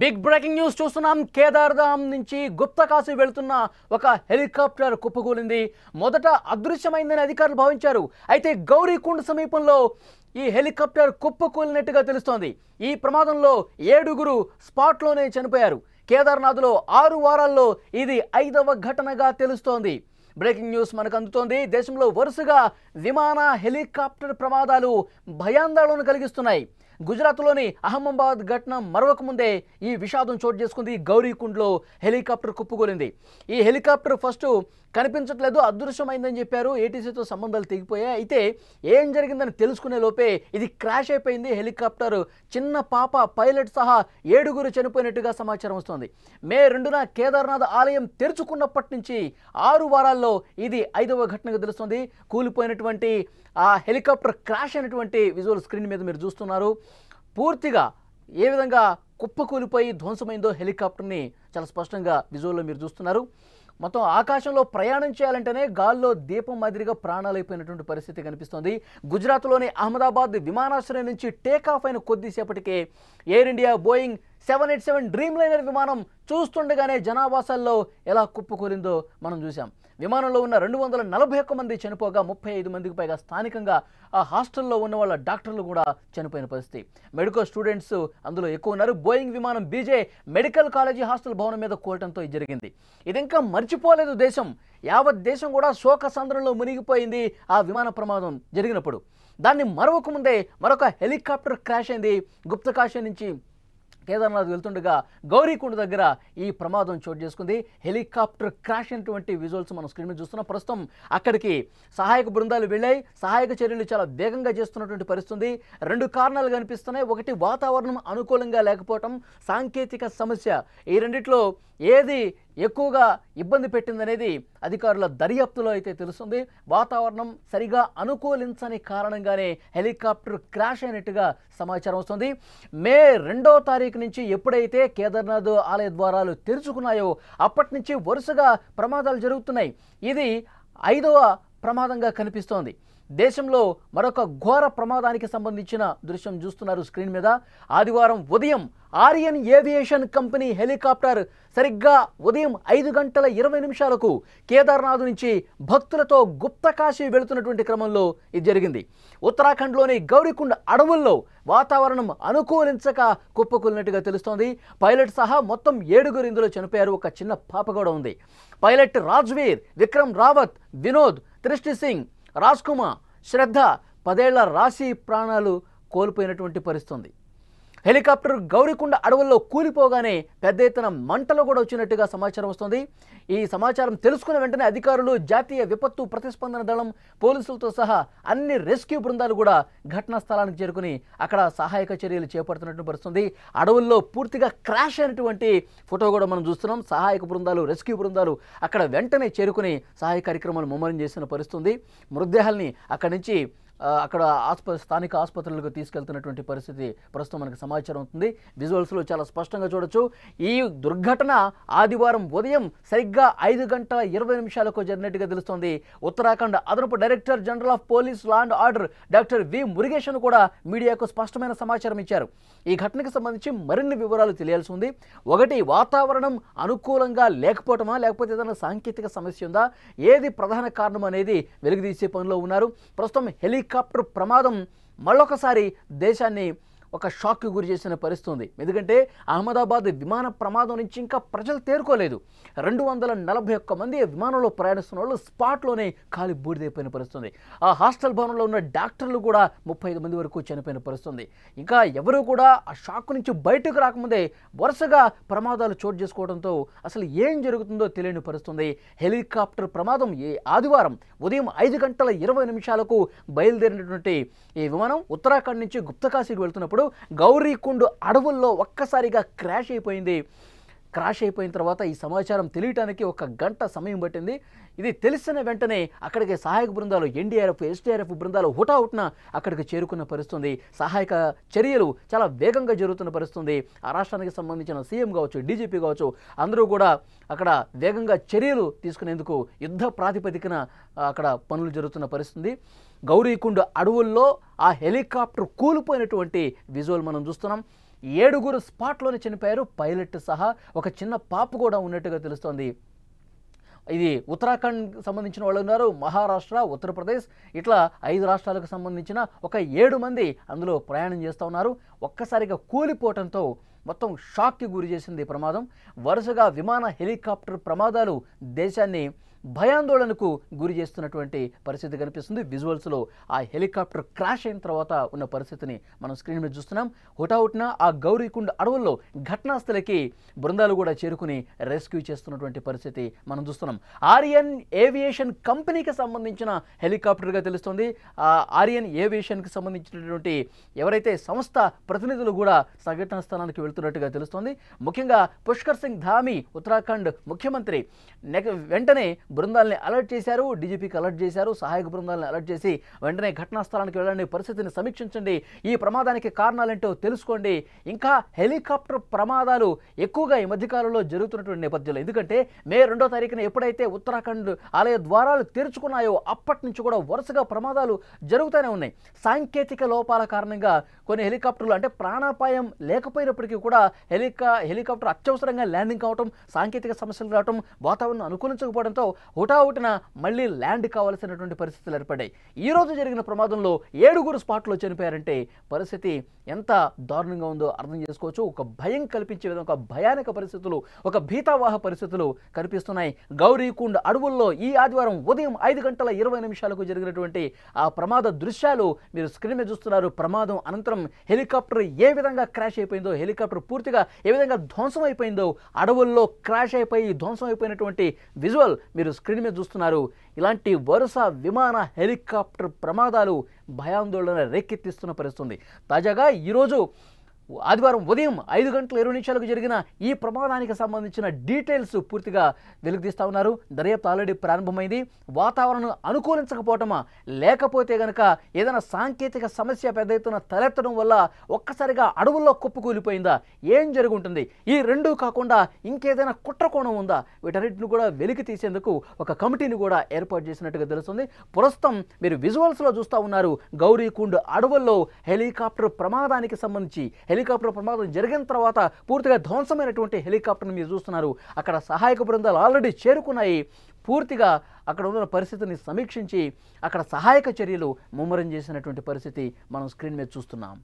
Big breaking news చూస్తున్నాం. కేదార్ధామ్ నుంచి గుప్తకాశీ వెళ్తున్న ఒక హెలికాప్టర్ కుప్పకూలింది. మొదట అదృశ్యమైందని అధికారులు భావించారు. అయితే గౌరీకుండ్ సమీపంలో ఈ హెలికాప్టర్ కుప్పకూలినట్టుగా తెలుస్తోంది. ఈ ప్రమాదంలో 7గురు స్పాట్లోనే చనిపోయారు. కేదార్నాథ్లో 6 వారాల్లో ఇది 5వ ఘటనగా తెలుస్తోంది. బ్రేకింగ్ న్యూస్ మనకు అందుతోంది. దేశంలో వరుసగా విమాన హెలికాప్టర్ ప్రమాదాలు భయాందోళన కలిగిస్తున్నాయి. గుజరాత్లోని అహ్మదాబాద్ ఘటన మరొక ముందే ఈ విషాదం చోటు చేసుకుంది. గౌరీకుండ్లో హెలికాప్టర్ కుప్పకూలింది. ఈ హెలికాప్టర్ ఫస్ట్ కనిపించట్లేదు, అదృశ్యమైందని చెప్పారు. ఏటీసీతో సంబంధాలు తెగిపోయాయి. అయితే ఏం జరిగిందని తెలుసుకునే లోపే ఇది క్రాష్ అయిపోయింది. హెలికాప్టర్ చిన్న పాప పైలట్ సహా 7గురు చనిపోయినట్టుగా సమాచారం వస్తోంది. మే 2న కేదార్నాథ్ ఆలయం తెరుచుకున్నప్పటి నుంచి 6 వారాల్లో ఇది 5వ ఘటనగా తెలుస్తోంది. కూలిపోయినటువంటి ఆ హెలికాప్టర్ క్రాష్ అయినటువంటి విజువల్ స్క్రీన్ మీద మీరు చూస్తున్నారు. పూర్తిగా ఏ విధంగా కుప్పకూలిపోయి ధ్వంసమైందో హెలికాప్టర్ని చాలా స్పష్టంగా విజువల్లో మీరు చూస్తున్నారు. మొత్తం ఆకాశంలో ప్రయాణం చేయాలంటేనే గాల్లో దీపం మాదిరిగా ప్రాణాలు అయిపోయినటువంటి పరిస్థితి కనిపిస్తోంది. గుజరాత్లోని అహ్మదాబాద్ విమానాశ్రయం నుంచి టేకాఫ్ అయిన కొద్దిసేపటికే Air India Boeing 787 Dreamliner విమానం చూస్తుండగానే జనావాసాల్లో ఎలా కుప్పకూలిందో మనం చూసాం. విమానంలో ఉన్న 241 మంది చనిపోగా 35 మందికి పైగా స్థానికంగా ఆ హాస్టల్లో ఉన్న వాళ్ళ డాక్టర్లు కూడా చనిపోయిన పరిస్థితి. మెడికల్ స్టూడెంట్స్ అందులో ఎక్కువ ఉన్నారు. బోయింగ్ విమానం బీజే మెడికల్ కాలేజీ హాస్టల్ భవనం మీద కూలటంతో ఇది జరిగింది. ఇది ఇంకా మర్చిపోలేదు దేశం. యావత్ దేశం కూడా శోక సంద్రంలో మునిగిపోయింది ఆ విమాన ప్రమాదం జరిగినప్పుడు. దాన్ని మరొక ముందే మరొక హెలికాప్టర్ క్రాష్ అయింది. గుప్తకాశీ నుంచి కేదార్నాథ్ వెళ్తుండగా గౌరీకుండ్ దగ్గర ఈ ప్రమాదం చోటు చేసుకుంది. హెలికాప్టర్ క్రాష్ అయినటువంటి విజువల్స్ మనం స్క్రీన్ మీద చూస్తున్నాం. ప్రస్తుతం అక్కడికి సహాయక బృందాలు వెళ్ళాయి. సహాయక చర్యలు చాలా వేగంగా చేస్తున్నటువంటి పరిస్థితి. 2 కారణాలు కనిపిస్తున్నాయి. ఒకటి వాతావరణం అనుకూలంగా లేకపోవటం, సాంకేతిక సమస్య. ఈ రెండిట్లో ఏది ఎక్కువగా ఇబ్బంది పెట్టిందనేది అధికారుల దర్యాప్తులో అయితే తెలుస్తుంది. వాతావరణం సరిగా అనుకూలించని కారణంగానే హెలికాప్టర్ క్రాష్ అయినట్టుగా సమాచారం వస్తుంది. మే 2వ తారీఖు నుంచి ఎప్పుడైతే కేదార్నాథ్ ఆలయ ద్వారాలు తెరుచుకున్నాయో అప్పటి నుంచి వరుసగా ప్రమాదాలు జరుగుతున్నాయి. ఇది 5వ ప్రమాదంగా కనిపిస్తోంది. దేశంలో మరొక ఘోర ప్రమాదానికి సంబంధించిన దృశ్యం చూస్తున్నారు స్క్రీన్ మీద. ఆదివారం ఉదయం ఆరియన్ ఏవియేషన్ కంపెనీ హెలికాప్టర్ సరిగ్గా ఉదయం 5:20 కేదార్నాథ్ నుంచి భక్తులతో గుప్తకాశీ వెళుతున్నటువంటి క్రమంలో ఇది జరిగింది. ఉత్తరాఖండ్లోని గౌరీకుండ్ అడవుల్లో వాతావరణం అనుకూలించక కుప్పకూలినట్టుగా తెలుస్తోంది. పైలట్ సహా మొత్తం 7గురు ఇందులో చనిపోయారు. ఒక చిన్న పాప కూడా ఉంది. పైలట్ రాజ్వీర్, విక్రమ్ రావత్, వినోద్, త్రిష్టి సింగ్, రాజ్ కుమార్, శ్రద్ధ 10 ఏళ్ల రాశి ప్రాణాలు కోల్పోయినటువంటి పరిస్థితి. హెలికాప్టర్ గౌరీకుండ అడవుల్లో కూలిపోగానే పెద్ద ఎత్తున మంటలు కూడా వచ్చినట్టుగా సమాచారం వస్తుంది. ఈ సమాచారం తెలుసుకున్న వెంటనే అధికారులు, జాతీయ విపత్తు ప్రతిస్పందన దళం, పోలీసులతో సహా అన్ని రెస్క్యూ బృందాలు కూడా ఘటనా స్థలానికి చేరుకుని అక్కడ సహాయక చర్యలు చేపడుతున్నట్టు పరిస్థితుంది. అడవుల్లో పూర్తిగా క్రాష్ అయినటువంటి ఫోటో కూడా మనం చూస్తున్నాం. సహాయక బృందాలు, రెస్క్యూ బృందాలు అక్కడ వెంటనే చేరుకుని సహాయ కార్యక్రమాలు ముమ్మరం చేసిన పరిస్థితుంది. మృతదేహాల్ని అక్కడి నుంచి అక్కడ స్థానిక ఆసుపత్రులకు తీసుకెళ్తున్నటువంటి పరిస్థితి ప్రస్తుతం మనకు సమాచారం అవుతుంది. విజువల్స్లో చాలా స్పష్టంగా చూడొచ్చు. ఈ దుర్ఘటన ఆదివారం ఉదయం సరిగ్గా 5:20 జరిగినట్టుగా తెలుస్తోంది. ఉత్తరాఖండ్ అదనపు director general of police law and order doctor V Murugesan కూడా మీడియాకు స్పష్టమైన సమాచారం ఇచ్చారు. ఈ ఘటనకు సంబంధించి మరిన్ని వివరాలు తెలియాల్సి ఉంది. ఒకటి, వాతావరణం అనుకూలంగా లేకపోవటమా, లేకపోతే ఏదైనా సాంకేతిక సమస్య ఉందా, ఏది ప్రధాన కారణం అనేది వెలుగుదీసే పనిలో ఉన్నారు. ప్రస్తుతం హెలికాప్టర్ ప్రమాదం మళ్ళొకసారి దేశాన్ని ఒక షాక్కి గురి చేసిన పరిస్థితి ఉంది. ఎందుకంటే అహ్మదాబాద్ విమాన ప్రమాదం నుంచి ఇంకా ప్రజలు తేరుకోలేదు. 241 మంది విమానంలో ప్రయాణిస్తున్న వాళ్ళు స్పాట్లోనే కాలి బూడిదైపోయిన పరిస్థితి. ఆ హాస్టల్ భవనంలో ఉన్న డాక్టర్లు కూడా 35 మంది వరకు చనిపోయిన పరిస్థితి. ఇంకా ఎవరు కూడా ఆ షాక్ నుంచి బయటకు రాకముందే వరుసగా ప్రమాదాలు చోటు చేసుకోవడంతో అసలు ఏం జరుగుతుందో తెలియని పరిస్థితి. హెలికాప్టర్ ప్రమాదం ఆదివారం ఉదయం 5:20 బయలుదేరినటువంటి ఈ విమానం ఉత్తరాఖండ్ నుంచి గుప్తకాశీకి వెళ్తున్నప్పుడు గౌరీకుండ్ అడవుల్లో ఒక్కసారిగా క్రాష్ అయిపోయింది. క్రాష్ అయిపోయిన తర్వాత ఈ సమాచారం తెలియటానికి 1 గంట సమయం పట్టింది. ఇది తెలిసిన వెంటనే అక్కడికి సహాయక బృందాలు, ఎన్డీఆర్ఎఫ్, ఎస్డీఆర్ఎఫ్ బృందాలు హుటాహుటిన అక్కడికి చేరుకున్న పరిస్థితి. సహాయక చర్యలు చాలా వేగంగా జరుగుతున్న పరిస్థితి. ఆ రాష్ట్రానికి సంబంధించిన సీఎం కావచ్చు, డీజీపీ కావచ్చు, అందరూ కూడా అక్కడ వేగంగా చర్యలు తీసుకునేందుకు యుద్ధ ప్రాతిపదికన అక్కడ పనులు జరుగుతున్న పరిస్థితి. గౌరీకుండ్ అడవుల్లో ఆ హెలికాప్టర్ కూలిపోయినటువంటి విజువల్ మనం చూస్తున్నాం. 7గురు స్పాట్లోనే చనిపోయారు. పైలట్ సహా ఒక చిన్న పాప కూడా ఉన్నట్టుగా తెలుస్తోంది. ఇది ఉత్తరాఖండ్ సంబంధించిన వాళ్ళు ఉన్నారు, మహారాష్ట్ర, ఉత్తరప్రదేశ్, ఇట్లా 5 రాష్ట్రాలకు సంబంధించిన ఒక 7 మంది అందులో ప్రయాణం చేస్తూ ఉన్నారు. ఒక్కసారిగా కూలిపోవడంతో మొత్తం షాక్కి గురి చేసింది ప్రమాదం. వరుసగా విమాన హెలికాప్టర్ ప్రమాదాలు దేశాన్ని భయాందోళనకు గురి చేస్తున్నటువంటి పరిస్థితి కనిపిస్తుంది. విజువల్స్లో ఆ హెలికాప్టర్ క్రాష్ అయిన తర్వాత ఉన్న పరిస్థితిని మనం స్క్రీన్ మీద చూస్తున్నాం. హుటాహుటిన ఆ గౌరీకుండ్ అడవుల్లో ఘటనాస్థలికి బృందాలు కూడా చేరుకుని రెస్క్యూ చేస్తున్నటువంటి పరిస్థితి మనం చూస్తున్నాం. ఆరియన్ ఏవియేషన్ కంపెనీకి సంబంధించిన హెలికాప్టర్గా తెలుస్తుంది. ఆ ఆరియన్ ఏవియేషన్కి సంబంధించినటువంటి ఎవరైతే సంస్థ ప్రతినిధులు కూడా సంఘటనా స్థలానికి వెళ్తున్నట్టుగా తెలుస్తోంది. ముఖ్యంగా పుష్కర్ సింగ్ ధామీ ఉత్తరాఖండ్ ముఖ్యమంత్రి వెంటనే బృందాలని అలర్ట్ చేశారు, డీజీపీకి అలర్ట్ చేశారు, సహాయక బృందాలను అలర్ట్ చేసి వెంటనే ఘటనా స్థలానికి వెళ్ళండి, పరిస్థితిని సమీక్షించండి, ఈ ప్రమాదానికి కారణాలేంటో తెలుసుకోండి. ఇంకా హెలికాప్టర్ ప్రమాదాలు ఎక్కువగా ఈ మధ్యకాలంలో జరుగుతున్నటువంటి నేపథ్యంలో, ఎందుకంటే మే 2వ తారీఖున ఎప్పుడైతే ఉత్తరాఖండ్ ఆలయ ద్వారాలు తెరుచుకున్నాయో అప్పటి నుంచి కూడా వరుసగా ప్రమాదాలు జరుగుతూనే ఉన్నాయి. సాంకేతిక లోపాల కారణంగా కొన్ని హెలికాప్టర్లు అంటే ప్రాణాపాయం లేకపోయినప్పటికీ కూడా హెలికాప్టర్ అత్యవసరంగా ల్యాండింగ్ కావటం, సాంకేతిక సమస్యలు రావటం, వాతావరణం అనుకూలించకపోవడంతో హుటాహుటిన మళ్ళీ ల్యాండ్ కావాల్సినటువంటి పరిస్థితులు ఏర్పడ్డాయి. ఈ రోజు జరిగిన ప్రమాదంలో 7గురు స్పాట్లో చనిపోయారంటే పరిస్థితి ఎంత దారుణంగా ఉందో అర్థం చేసుకోవచ్చు. ఒక భయం కల్పించే విధంగా ఒక భయానక పరిస్థితులు, ఒక భీతావాహ పరిస్థితులు కనిపిస్తున్నాయి. గౌరీకుండ్ అడవుల్లో ఈ ఆదివారం ఉదయం 5:20 జరిగినటువంటి ఆ ప్రమాద దృశ్యాలు మీరు స్క్రీన్ మీద చూస్తున్నారు. ప్రమాదం అనంతరం హెలికాప్టర్ ఏ విధంగా క్రాష్ అయిపోయిందో, హెలికాప్టర్ పూర్తిగా ఏ విధంగా ధ్వంసం అయిపోయిందో, అడవుల్లో క్రాష్ అయిపోయి ధ్వంసం అయిపోయినటువంటి విజువల్ మీరు స్క్రీన్ మీద చూస్తున్నారు. ఇలాంటి వరుస విమాన హెలికాప్టర్ ప్రమాదాలు భయాందోళన రేకెత్తిస్తున్న పరిస్థితుంది. తాజాగా ఈరోజు ఆదివారం ఉదయం 5:20 జరిగిన ఈ ప్రమాదానికి సంబంధించిన డీటెయిల్స్ పూర్తిగా వెలుగుతీస్తూ ఉన్నారు. దర్యాప్తు ఆల్రెడీ ప్రారంభమైంది. వాతావరణం అనుకూలించకపోవటమా, లేకపోతే గనక ఏదైనా సాంకేతిక సమస్య పెద్ద ఎత్తున తలెత్తడం వల్ల ఒక్కసారిగా అడవుల్లో కుప్పకూలిపోయిందా, ఏం జరుగుంటుంది? ఈ రెండూ కాకుండా ఇంకేదైనా కుట్రకోణం ఉందా? వీటన్నిటిని కూడా వెలికి తీసేందుకు ఒక కమిటీని కూడా ఏర్పాటు చేసినట్టుగా తెలుస్తుంది. ప్రస్తుతం మీరు విజువల్స్లో చూస్తూ ఉన్నారు. గౌరీకుండ్ అడవుల్లో హెలికాప్టర్ ప్రమాదానికి సంబంధించి హెలికాప్టర్ ప్రమాదం జరిగిన తర్వాత పూర్తిగా ధ్వంసమైనటువంటి హెలికాప్టర్ని మీరు చూస్తున్నారు. అక్కడ సహాయక బృందాలు ఆల్రెడీ చేరుకున్నాయి. పూర్తిగా అక్కడ ఉన్న పరిస్థితిని సమీక్షించి అక్కడ సహాయక చర్యలు ముమ్మరం చేసినటువంటి పరిస్థితి మనం స్క్రీన్ మీద చూస్తున్నాం.